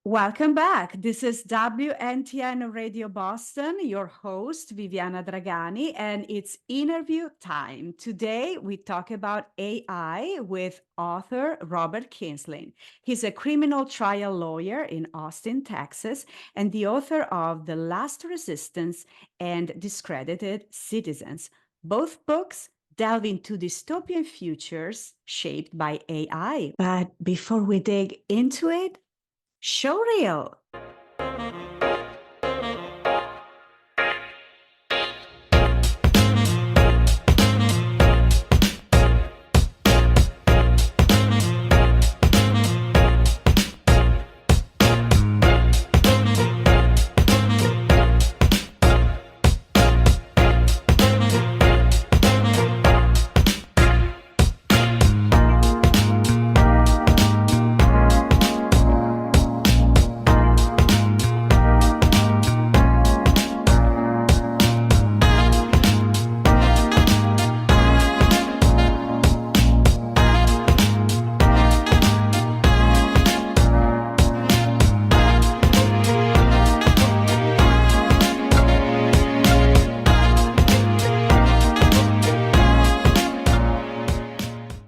Welcome back. This is WNTN Radio Boston, your host, Viviana Dragani, and it's interview time. Today, we talk about AI with author Robert Kiesling. He's a criminal trial lawyer in Austin, Texas, and the author of The Last Resistance and Discredited Citizens. Both books delve into dystopian futures shaped by AI. But before we dig into it, showreel.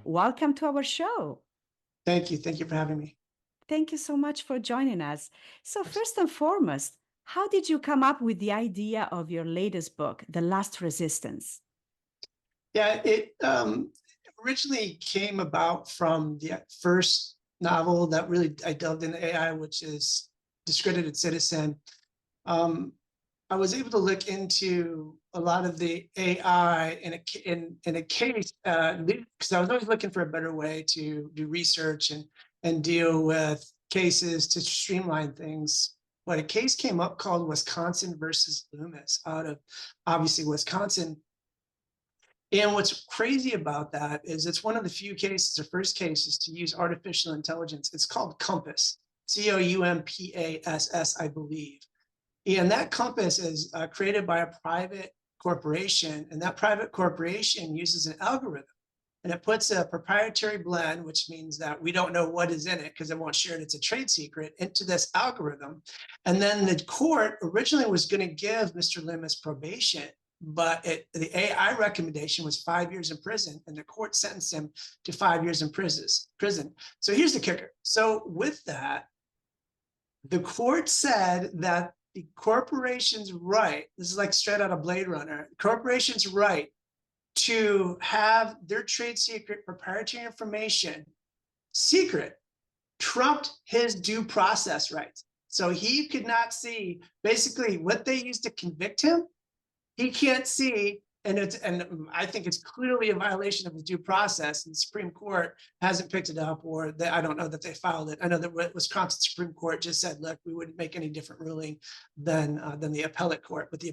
Welcome to our show. Thank you. Thank you for having me. Thank you so much for joining us. So, first and foremost, how did you come up with the idea of your latest book, The Last Resistance? Yeah, it originally came about from the first novel that really I delved into AI, which is Discredited Citizen. I was able to look into a lot of the AI in a case because I was always looking for a better way to do research and deal with cases to streamline things. But a case came up called Wisconsin versus Loomis out of obviously Wisconsin. And what's crazy about that is it's one of the few cases, the first cases to use artificial intelligence. It's called Compass, COUMPASS, I believe. And that Compass is created by a private corporation, and that private corporation uses an algorithm, and it puts a proprietary blend, which means that we don't know what is in it because it won't share it, it's a trade secret, into this algorithm. And then the court originally was going to give Mr. Loomis probation, but the AI recommendation was 5 years in prison, and the court sentenced him to 5 years in prison. So here's the kicker. So with that, the court said that the corporation's right, this is like straight out of Blade Runner, corporation's right to have their trade secret proprietary information secret trumped his due process rights. So he could not see basically what they used to convict him. He can't see, and I think it's clearly a violation of his due process, and the Supreme Court hasn't picked it up, or I don't know that they filed it. I know that Wisconsin Supreme Court just said, look, we wouldn't make any different ruling than the appellate court, but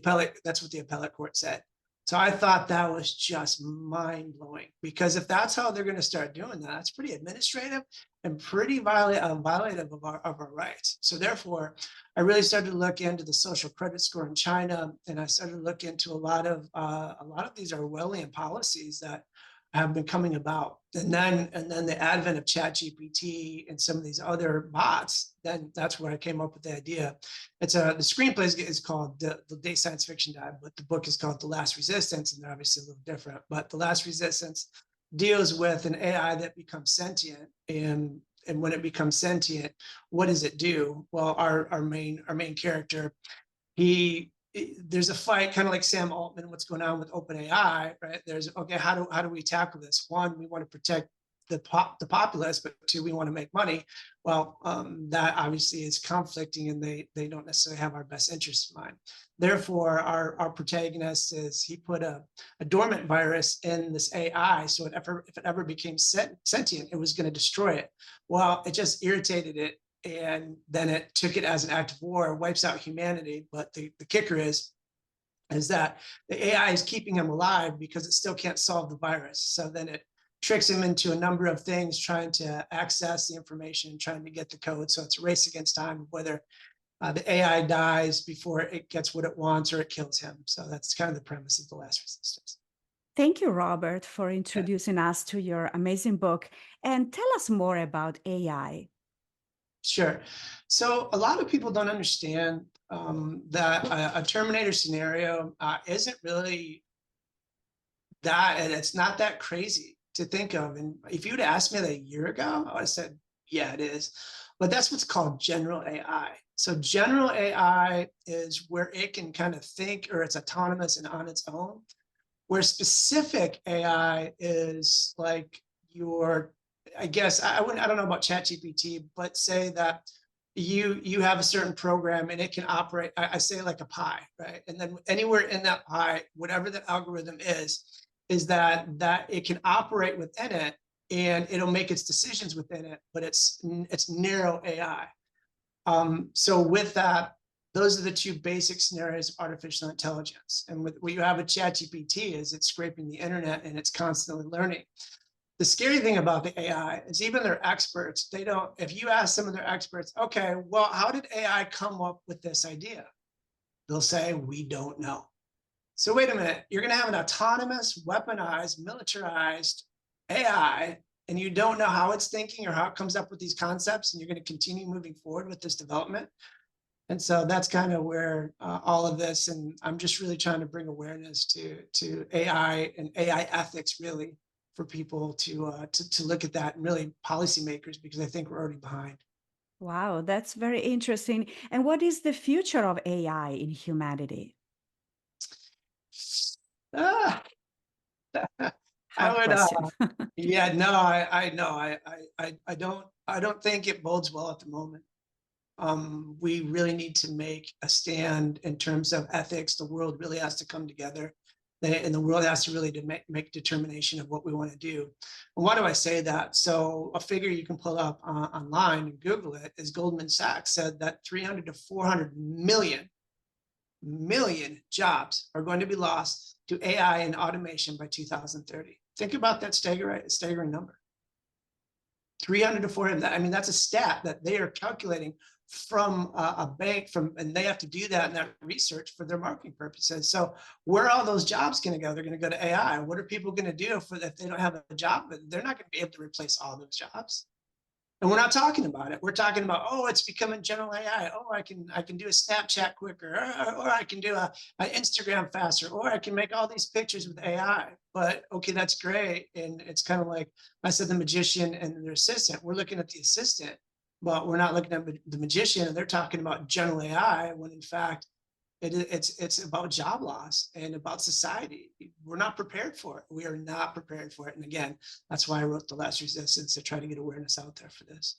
that's what the appellate court said. So I thought that was just mind-blowing, because if that's how they're going to start doing that, that's pretty administrative and pretty violative of our rights. So therefore, I really started to look into the social credit score in China, and I started to look into a lot of these Orwellian policies that have been coming about. And then the advent of ChatGPT and some of these other bots, then that's where I came up with the idea. The screenplay is called the Day Science Fiction Dive, but the book is called The Last Resistance, and they're obviously a little different. But The Last Resistance deals with an AI that becomes sentient, and when it becomes sentient, what does it do? Well, our main character, there's a fight, kind of like Sam Altman, what's going on with OpenAI, right? There's, okay, how do we tackle this? One, we want to protect the populace, but two, we want to make money. Well, that obviously is conflicting, and they don't necessarily have our best interests in mind. Therefore, our protagonist he put a dormant virus in this AI, so if it ever became sentient, it was going to destroy it. Well, it just irritated it, and then it took it as an act of war, wipes out humanity. But the kicker is that the AI is keeping him alive because it still can't solve the virus. So then it tricks him into a number of things, trying to access the information, trying to get the code. So it's a race against time, whether the AI dies before it gets what it wants or it kills him. So that's kind of the premise of The Last Resistance. Thank you, Robert, for introducing us to your amazing book. And tell us more about AI. Sure. So a lot of people don't understand that a Terminator scenario isn't really that, and it's not that crazy to think of. And if you'd asked me that a year ago, I would have said, yeah, it is. But that's what's called general AI. So general AI is where it can kind of think, or it's autonomous and on its own. Where specific AI is like your, I guess I don't know about ChatGPT, but say that you have a certain program and it can operate. I say like a pie, right? And then anywhere in that pie, whatever the algorithm is that it can operate within it and it'll make its decisions within it, but it's narrow AI. So with that, those are the two basic scenarios of artificial intelligence. And with what you have with ChatGPT is it's scraping the internet and it's constantly learning. The scary thing about the AI is even their experts, they don't, if you ask some of their experts, okay, well, how did AI come up with this idea? They'll say, we don't know. So wait a minute, you're going to have an autonomous, weaponized, militarized AI, and you don't know how it's thinking or how it comes up with these concepts, and you're going to continue moving forward with this development. And so that's kind of where all of this, and I'm just really trying to bring awareness to AI and AI ethics, really, for people to look at that, and really policymakers, because I think we're already behind. Wow, that's very interesting. And what is the future of AI in humanity? Ah, I Hard would, question. yeah, no, I know, I don't think it bodes well at the moment. We really need to make a stand in terms of ethics. The world really has to come together, and the world has to really make determination of what we want to do. And why do I say that? So a figure you can pull up online and Google it is Goldman Sachs said that 300 to 400 million jobs are going to be lost to AI and automation by 2030. Think about that staggering number. 300 to 400. I mean, that's a stat that they are calculating from a bank and they have to do that in that research for their marketing purposes. So where are all those jobs going to go? They're going to go to AI. What are people going to do if they don't have a job? They're not going to be able to replace all those jobs. And we're not talking about it. We're talking about, oh, it's becoming general AI. Oh, I can do a Snapchat quicker, or I can do a Instagram faster, or I can make all these pictures with AI. But okay, that's great. And it's kind of like I said, the magician and their assistant. We're looking at the assistant, but we're not looking at the magician. And they're talking about general AI when in fact it's about job loss and about society. We're not prepared for it. We are not prepared for it. And again, that's why I wrote The Last Resistance, to try to get awareness out there for this.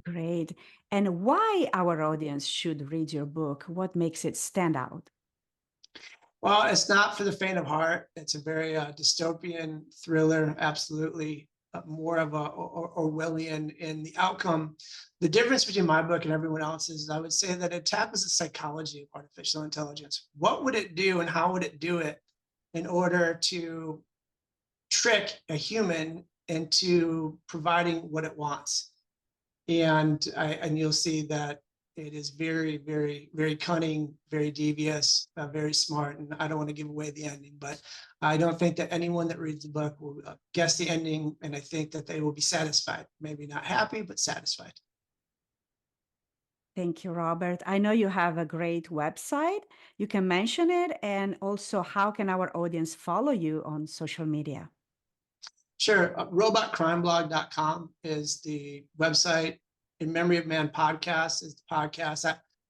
Great. And why our audience should read your book? What makes it stand out? Well, it's not for the faint of heart. It's a very dystopian thriller, absolutely more of a Orwellian in the outcome. The difference between my book and everyone else's is I would say that it tackles the psychology of artificial intelligence. What would it do and how would it do it in order to trick a human into providing what it wants? And you'll see that it is very, very, very cunning, very devious, very smart. And I don't want to give away the ending, but I don't think that anyone that reads the book will guess the ending. And I think that they will be satisfied, maybe not happy, but satisfied. Thank you, Robert. I know you have a great website. You can mention it. And also, how can our audience follow you on social media? Sure. Robotcrimeblog.com is the website. In Memory of Man podcast is the podcast.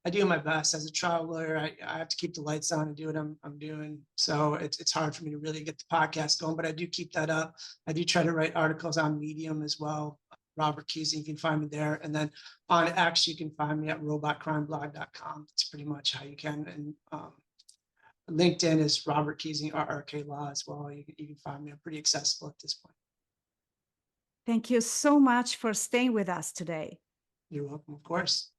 I do my best as a trial lawyer. I have to keep the lights on and do what I'm doing. So it's hard for me to really get the podcast going, but I do keep that up. I do try to write articles on Medium as well. Robert Kiesling, you can find me there. And then on X, you can find me at robotcrimeblog.com. That's pretty much how you can. And LinkedIn is Robert Kiesling, RRK Law as well. You can find me. I'm pretty accessible at this point. Thank you so much for staying with us today. You're welcome, of course.